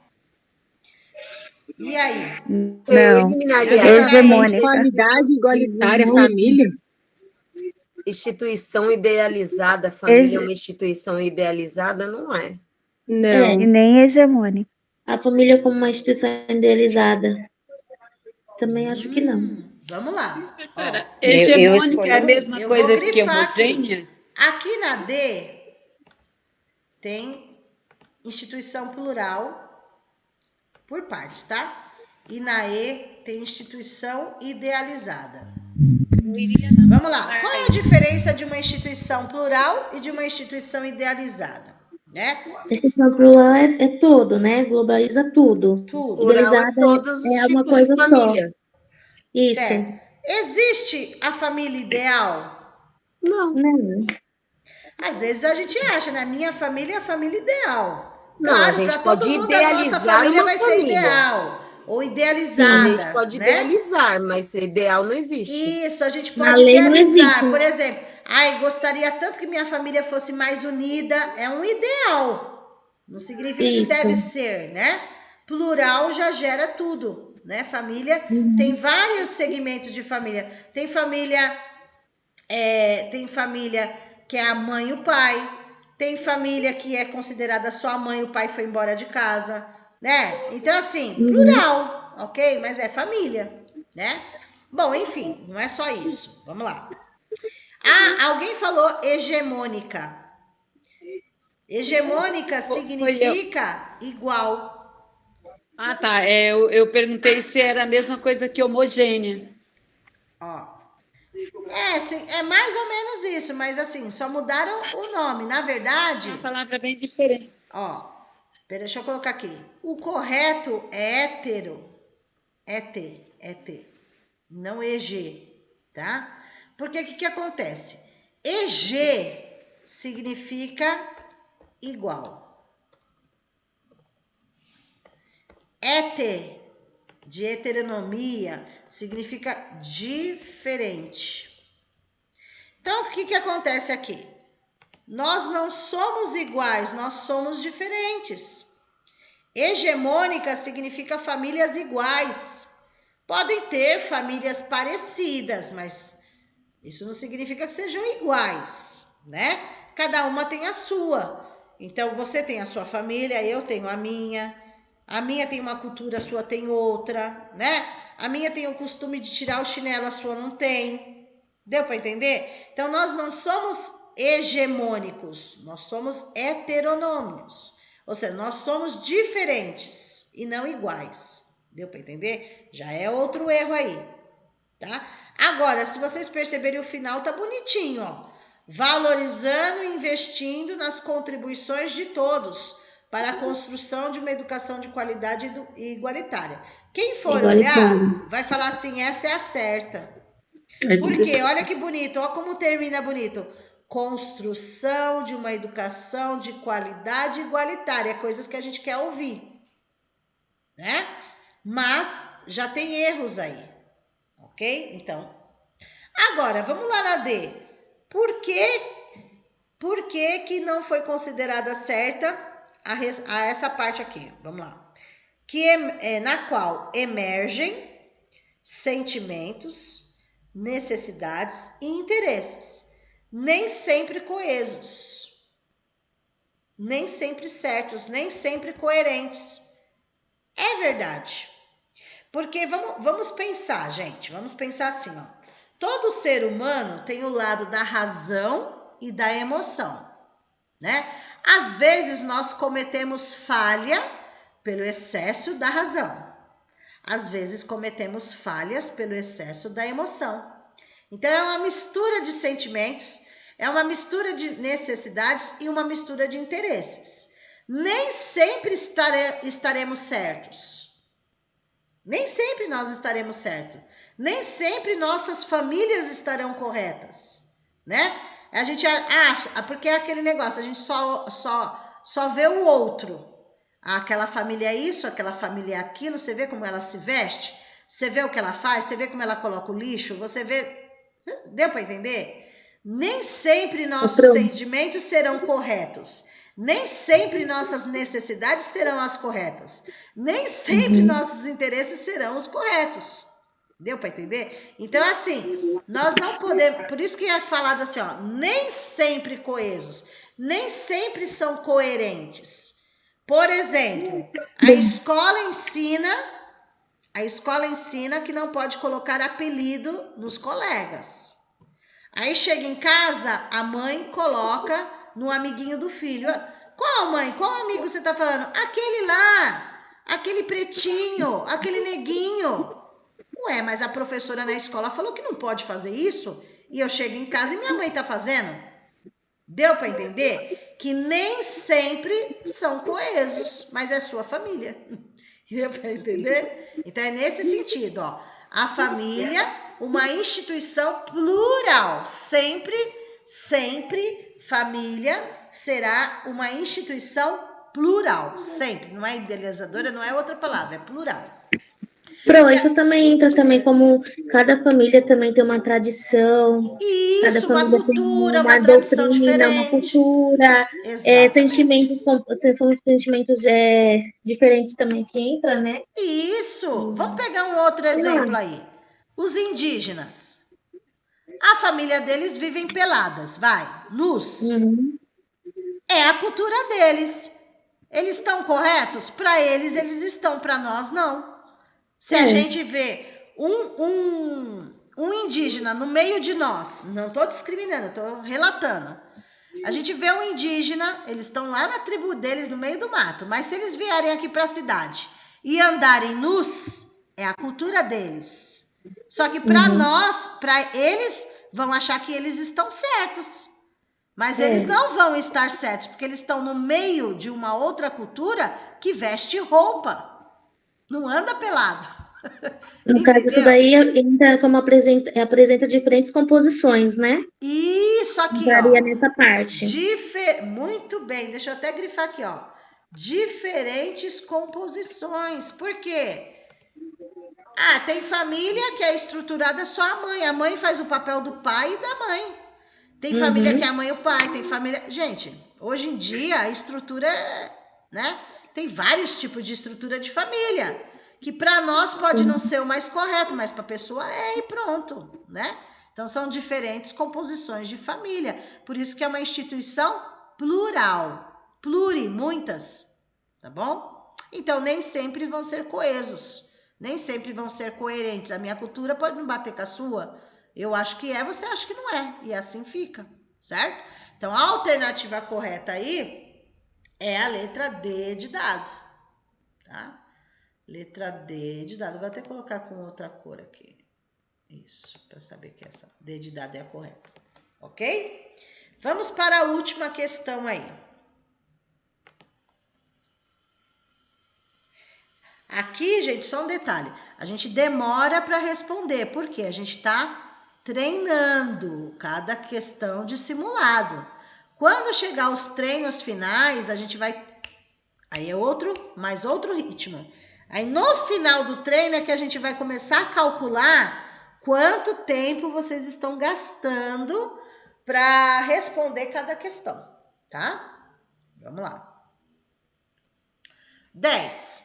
E aí? Eu Não. eliminaria Hegemônica. Qualidade igualitária, família. instituição idealizada. Família é uma instituição idealizada, não é? Não. E nem hegemônica. A família como uma instituição idealizada. Também acho que não. Vamos lá. Ó, Hegemônica é a mesma eu coisa vou que grifar aqui. homogênea? Aqui na D tem instituição plural por partes, tá? E na E tem instituição idealizada. Vamos lá. Qual é a diferença de uma instituição plural e de uma instituição idealizada? Né? A instituição plural é tudo, né? Globaliza tudo. Tudo. Plural é Idealizada todos os é uma tipos coisa de família. só. Isso. Certo. Existe a família ideal? Não. Não. Às vezes a gente acha, né? Minha família é a família ideal. Não, Claro, a gente para todo pode mundo a nossa idealizar família uma vai ser família. ideal ou A idealizada, gente pode né? idealizar, mas ideal não existe. Isso, a gente Na pode lei não idealizar. existe. Por exemplo, gostaria tanto que minha família fosse mais unida. É um ideal. Não significa que Isso. deve ser, né? Plural já gera tudo, né? Família tem vários segmentos de família. Tem família que é a mãe e o pai. Tem família que é considerada só a mãe e o pai foi embora de casa, né? Então, assim, plural, ok? Mas é família, né? Bom, enfim, não é só isso. Vamos lá. Alguém falou hegemônica. Hegemônica significa igual. Ah, tá. Eu perguntei se era a mesma coisa que homogênea. Ó. É mais ou menos isso, mas assim, só mudaram o nome. Na verdade, Uma palavra bem diferente. ó, deixa eu colocar aqui. O correto é hétero. Não EG, tá? Porque o que acontece? EG significa igual. De heteronomia, significa diferente. Então, o que acontece aqui? Nós não somos iguais, nós somos diferentes. Hegemônica significa famílias iguais. Podem ter famílias parecidas, mas isso não significa que sejam iguais, né? Cada uma tem a sua. Então, você tem a sua família, eu tenho a minha tem uma cultura, a sua tem outra, né? A minha tem o costume de tirar o chinelo, a sua não tem. Deu para entender? Então, nós não somos hegemônicos, nós somos heteronômicos. Ou seja, nós somos diferentes e não iguais. Deu para entender? Já é outro erro aí, tá? Agora, se vocês perceberem, o final tá bonitinho, ó. Valorizando e investindo nas contribuições de todos para a construção de uma educação de qualidade e igualitária. Quem for olhar, vai falar assim, essa é a certa. Por quê? Olha que bonito, olha como termina bonito. Construção de uma educação de qualidade igualitária, coisas que a gente quer ouvir, né? Mas já tem erros aí, ok? Então, agora, vamos lá na D. Por que não foi considerada certa a essa parte aqui? Vamos lá. Na qual emergem sentimentos, necessidades e interesses, nem sempre coesos, nem sempre certos, nem sempre coerentes. É verdade. Porque vamos pensar, gente, vamos pensar assim, ó. Todo ser humano tem o lado da razão e da emoção, né? Às vezes nós cometemos falha pelo excesso da razão. Às vezes cometemos falhas pelo excesso da emoção. Então é uma mistura de sentimentos, é uma mistura de necessidades e uma mistura de interesses. Nem sempre estaremos certos. Nem sempre nós estaremos certos. Nem sempre nossas famílias estarão corretas, né? A gente acha, porque é aquele negócio, a gente só vê o outro. Aquela família é isso, aquela família é aquilo, você vê como ela se veste, você vê o que ela faz, você vê como ela coloca o lixo, você vê... Deu para entender? Nem sempre nossos sentimentos serão corretos. Nem sempre nossas necessidades serão as corretas. Nem sempre nossos interesses serão os corretos. Deu para entender? Então, assim, nós não podemos... Por isso que é falado assim, ó, nem sempre coesos, nem sempre são coerentes. Por exemplo, a escola ensina que não pode colocar apelido nos colegas. Aí chega em casa, a mãe coloca no amiguinho do filho. Qual mãe? Qual amigo você tá falando? Aquele lá, aquele pretinho, aquele neguinho. Ué, mas a professora na escola falou que não pode fazer isso e eu chego em casa e minha mãe tá fazendo. Deu para entender? Que nem sempre são coesos, mas é sua família. Deu para entender? Então é nesse sentido, ó. A família, uma instituição plural. Sempre família será uma instituição plural. Sempre. Não é idealizadora, não é outra palavra, é plural. Isso também entra também como cada família também tem uma tradição. Isso, cada uma cultura, uma tradição diferente. Uma cultura, sentimentos diferentes também que entra, né? Isso. Vamos pegar um outro exemplo aí. Os indígenas. A família deles vivem peladas, nus. É a cultura deles. Eles estão corretos? Para eles estão, para nós não. Se a gente vê um indígena no meio de nós, não estou discriminando, estou relatando. A gente vê um indígena, eles estão lá na tribo deles, no meio do mato, mas se eles vierem aqui para a cidade e andarem nus, é a cultura deles. Só que para nós, para eles, vão achar que eles estão certos. Mas eles não vão estar certos, porque eles estão no meio de uma outra cultura que veste roupa. Não anda pelado. No caso, isso daí entra como apresenta diferentes composições, né? Isso aqui, entraria nessa parte. Muito bem, deixa eu até grifar aqui, ó. Diferentes composições. Por quê? Tem família que é estruturada só a mãe. A mãe faz o papel do pai e da mãe. Tem família que é a mãe e o pai. Tem família... Gente, hoje em dia a estrutura, né? Tem vários tipos de estrutura de família, que para nós pode não ser o mais correto, mas para a pessoa é e pronto, né? Então são diferentes composições de família. Por isso que é uma instituição plural, muitas, tá bom? Então nem sempre vão ser coesos, nem sempre vão ser coerentes. A minha cultura pode não bater com a sua. Eu acho que é, você acha que não é. E assim fica, certo? Então, a alternativa correta aí é a letra D de dado, tá? Letra D de dado. Vou até colocar com outra cor aqui. Isso, para saber que essa D de dado é a correta. Ok? Vamos para a última questão aí. Aqui, gente, só um detalhe. A gente demora para responder, porque a gente está treinando cada questão de simulado. Quando chegar os treinos finais, a gente vai... Aí é mais outro ritmo. Aí no final do treino é que a gente vai começar a calcular quanto tempo vocês estão gastando para responder cada questão, tá? Vamos lá. 10.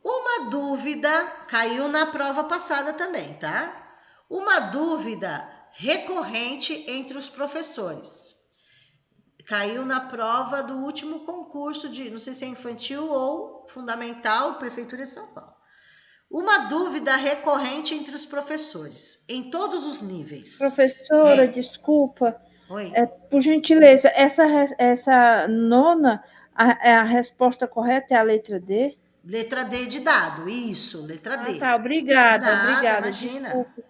Uma dúvida caiu na prova passada também, tá? Uma dúvida recorrente entre os professores. Caiu na prova do último concurso de, não sei se é infantil ou fundamental, Prefeitura de São Paulo. Uma dúvida recorrente entre os professores, em todos os níveis. Professora, desculpa. Oi. Por gentileza, essa nona, a resposta correta é a letra D? Letra D de dado, isso, letra D. Tá, obrigada, Nada, obrigada. Imagina. Desculpa.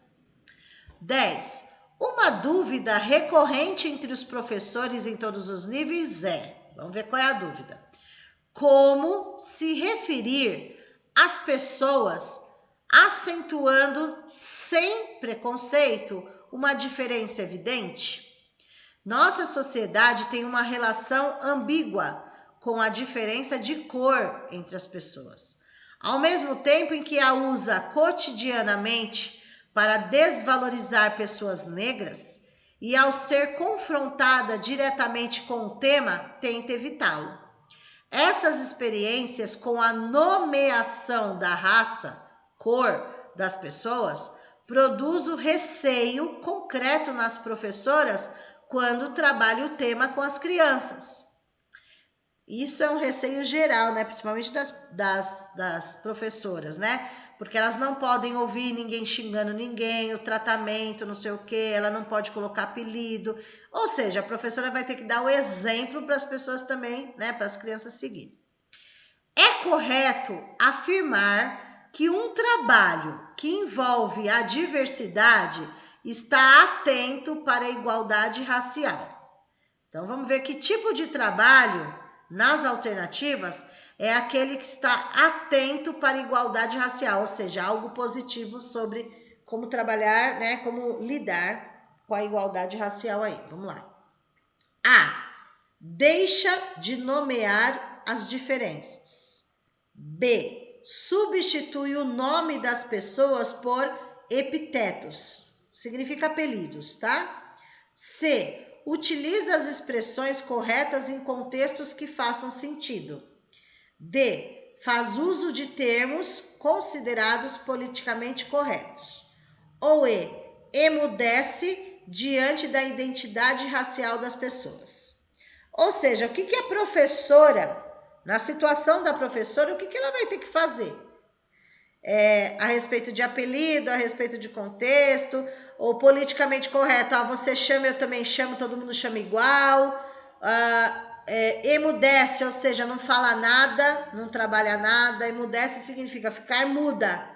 10. Uma dúvida recorrente entre os professores em todos os níveis é... Vamos ver qual é a dúvida. Como se referir às pessoas acentuando sem preconceito uma diferença evidente? Nossa sociedade tem uma relação ambígua com a diferença de cor entre as pessoas. Ao mesmo tempo em que a usa cotidianamente para desvalorizar pessoas negras, e ao ser confrontada diretamente com o tema, tenta evitá-lo. Essas experiências com a nomeação da raça, cor das pessoas, produz o receio concreto nas professoras quando trabalha o tema com as crianças. Isso é um receio geral, né? Principalmente das professoras, né? Porque elas não podem ouvir ninguém xingando ninguém, o tratamento, não sei o quê, ela não pode colocar apelido. Ou seja, a professora vai ter que dar o exemplo para as pessoas também, né? Para as crianças seguirem. É correto afirmar que um trabalho que envolve a diversidade está atento para a igualdade racial. Então, vamos ver que tipo de trabalho, nas alternativas, é aquele que está atento para a igualdade racial, ou seja, algo positivo sobre como trabalhar, né, como lidar com a igualdade racial aí. Vamos lá. A. Deixa de nomear as diferenças. B. Substitui o nome das pessoas por epitetos. Significa apelidos, tá? C. Utiliza as expressões corretas em contextos que façam sentido. D. Faz uso de termos considerados politicamente corretos. Ou E. Emudece diante da identidade racial das pessoas. Ou seja, o que a professora, na situação da professora, o que ela vai ter que fazer? A respeito de apelido, a respeito de contexto, ou politicamente correto, você chama, eu também chamo, todo mundo chama igual, emudece, ou seja, não fala nada, não trabalha nada. Emudece significa ficar muda,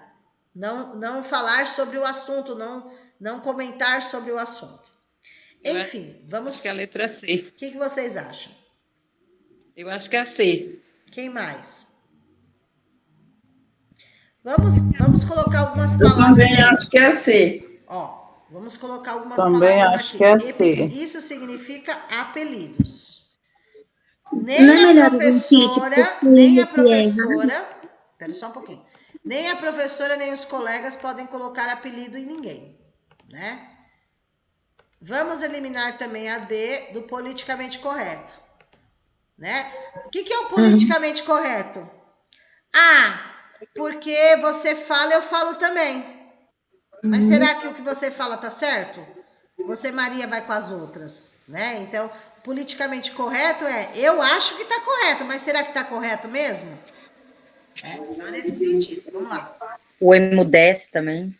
não falar sobre o assunto, não comentar sobre o assunto. Enfim, vamos... Acho que é a letra C. O que vocês acham? Eu acho que é a C. Quem mais? Vamos colocar algumas palavras. Eu também acho que é C. Ó, vamos colocar algumas também palavras acho aqui. Que é C. Isso significa apelidos. Não Nem é a professora, nem a professora... Espera só um pouquinho. Nem a professora, nem os colegas podem colocar apelido em ninguém, né? Vamos eliminar também a D do politicamente correto. né? O que é o politicamente correto? Ah, porque você fala, eu falo também. Mas será que o que você fala tá certo? Você, Maria, vai com as outras, né? Então, politicamente correto eu acho que tá correto, mas será que tá correto mesmo? Então é nesse sentido. Vamos lá. O emudece também.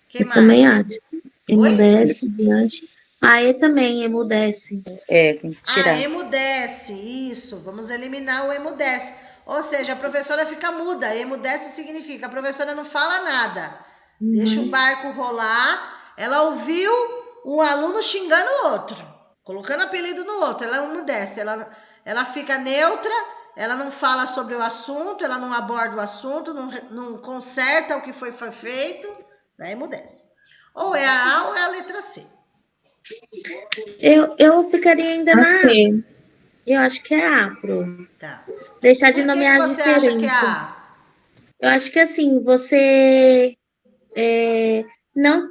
Que mais? Também acho. Oi? Emudece diante. A E também emudece. Tem que tirar. Emudece, isso. Vamos eliminar o emudece. Ou seja, a professora fica muda. Emudece significa a professora não fala nada. Deixa o barco rolar. Ela ouviu um aluno xingando o outro, colocando apelido no outro. Ela emudece. Ela fica neutra. Ela não fala sobre o assunto. Ela não aborda o assunto. Não conserta o que foi feito. Daí emudece. Ou é a A ou é a letra C. Eu ficaria ainda na C. A. Eu acho que é A, Pro. Tá. Deixar de Por que nomear as você acha que é diferenças. A? Eu acho que assim, você não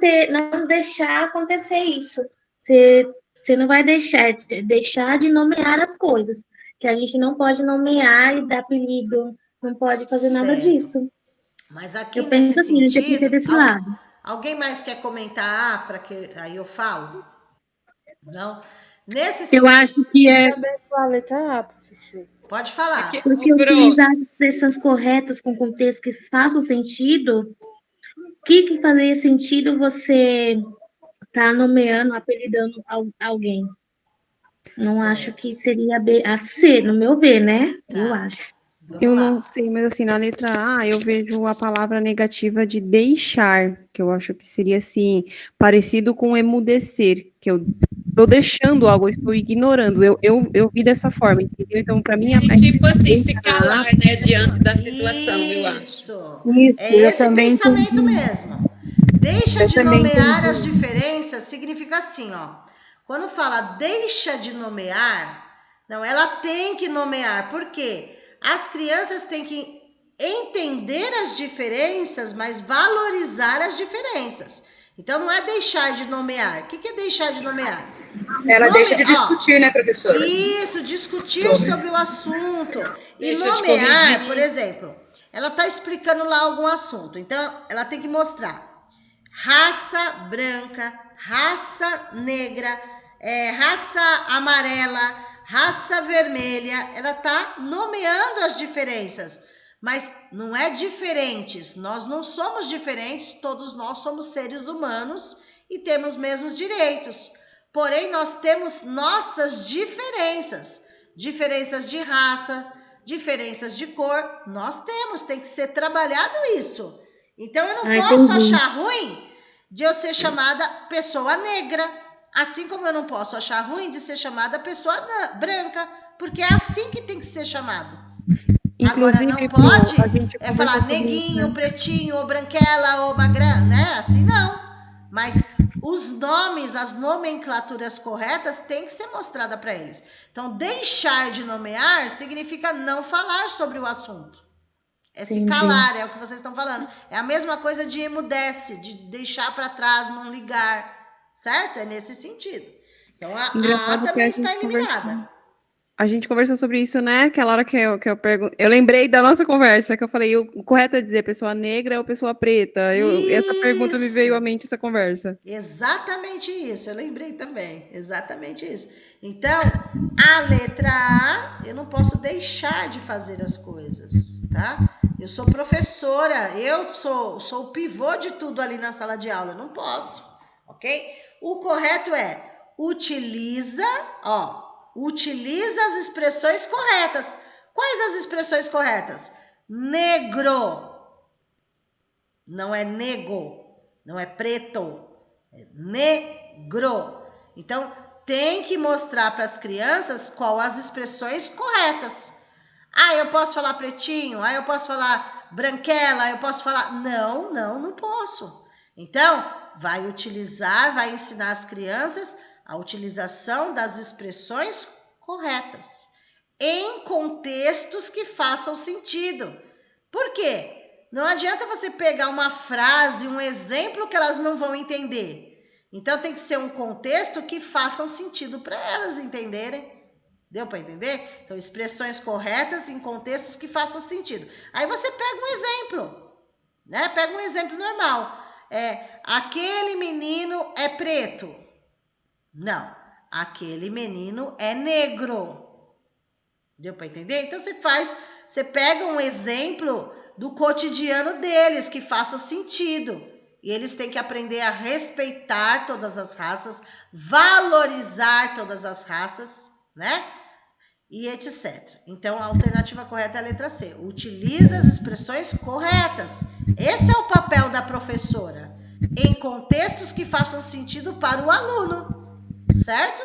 deixar acontecer isso. Você não vai deixar de nomear as coisas. Que a gente não pode nomear e dar apelido, não pode fazer nada Certo. disso. Mas aqui Eu nesse penso assim, a gente tem que ter sentido, desse lado. alguém mais quer comentar A para que aí eu falo? Não? Nesse Eu sentido, acho que é. Também com a letra A, professor. pode falar. Porque utilizar as expressões corretas com contexto que façam sentido, o que faria sentido você tá nomeando, apelidando alguém? Não acho que seria a C, no meu ver, né? Eu acho. Eu não sei, mas assim, na letra A eu vejo a palavra negativa de deixar, que eu acho que seria assim, parecido com emudecer, que eu estou deixando algo, eu estou ignorando. Eu vi dessa forma, entendeu? Então, para mim, Tipo assim, se calar, né, diante da situação, eu acho. Isso, eu esse também pensamento entendi. Mesmo. Deixa de nomear as diferenças significa assim, ó. Quando fala deixa de nomear, não, ela tem que nomear. Por quê? As crianças têm que entender as diferenças, mas valorizar as diferenças. Então, não é deixar de nomear. O que é deixar de nomear? Ela deixa de discutir, né, professora? Isso, discutir sobre o assunto. E nomear, por exemplo, ela está explicando lá algum assunto. Então, ela tem que mostrar raça branca, raça negra, raça amarela, raça vermelha. Ela está nomeando as diferenças. Mas não é diferentes. Nós não somos diferentes. Todos nós somos seres humanos e temos os mesmos direitos. Porém, nós temos nossas diferenças. Diferenças de raça, diferenças de cor. Nós temos, tem que ser trabalhado isso. Então, eu não posso achar ruim de eu ser chamada pessoa negra. Assim como eu não posso achar ruim de ser chamada pessoa branca. Porque é assim que tem que ser chamado. Inclusive, agora, não pode falar neguinho, né? Pretinho, ou branquela, ou magrã, né? Assim não. Mas os nomes, as nomenclaturas corretas têm que ser mostrada para eles. Então, deixar de nomear significa não falar sobre o assunto. É se calar, é o que vocês estão falando. É a mesma coisa de emudece, de deixar para trás, não ligar, certo? É nesse sentido. Então, a A também está eliminada. A gente conversou sobre isso, né? Aquela hora que eu pergunto. Eu lembrei da nossa conversa, que eu falei, o correto é dizer pessoa negra ou pessoa preta? Essa pergunta me veio à mente, essa conversa. Exatamente isso, eu lembrei também. Exatamente isso. Então, a letra A, eu não posso deixar de fazer as coisas, tá? Eu sou professora, eu sou o pivô de tudo ali na sala de aula, eu não posso, ok? O correto é utiliza as expressões corretas. Quais as expressões corretas? Negro. Não é nego, não é preto, é negro. Então, tem que mostrar para as crianças qual as expressões corretas. Eu posso falar pretinho, eu posso falar branquela, eu posso falar... Não posso. Então, vai ensinar as crianças a utilização das expressões corretas, em contextos que façam sentido. Por quê? Não adianta você pegar uma frase, um exemplo que elas não vão entender. Então, tem que ser um contexto que faça sentido para elas entenderem. Deu para entender? Então, expressões corretas em contextos que façam sentido. Aí você pega um exemplo, né? Pega um exemplo normal. Aquele menino é preto. Não, aquele menino é negro. Deu para entender? Então, você pega um exemplo do cotidiano deles que faça sentido. E eles têm que aprender a respeitar todas as raças, valorizar todas as raças, né? E etc. Então, a alternativa correta é a letra C. Utilize as expressões corretas. Esse é o papel da professora, em contextos que façam sentido para o aluno, certo?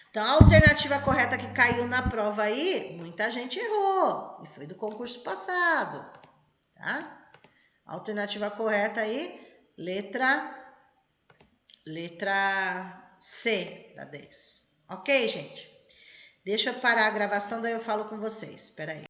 Então, a alternativa correta que caiu na prova aí, muita gente errou, e foi do concurso passado, tá? A alternativa correta aí, letra C da 10. Ok, gente? Deixa eu parar a gravação, daí eu falo com vocês. Espera aí.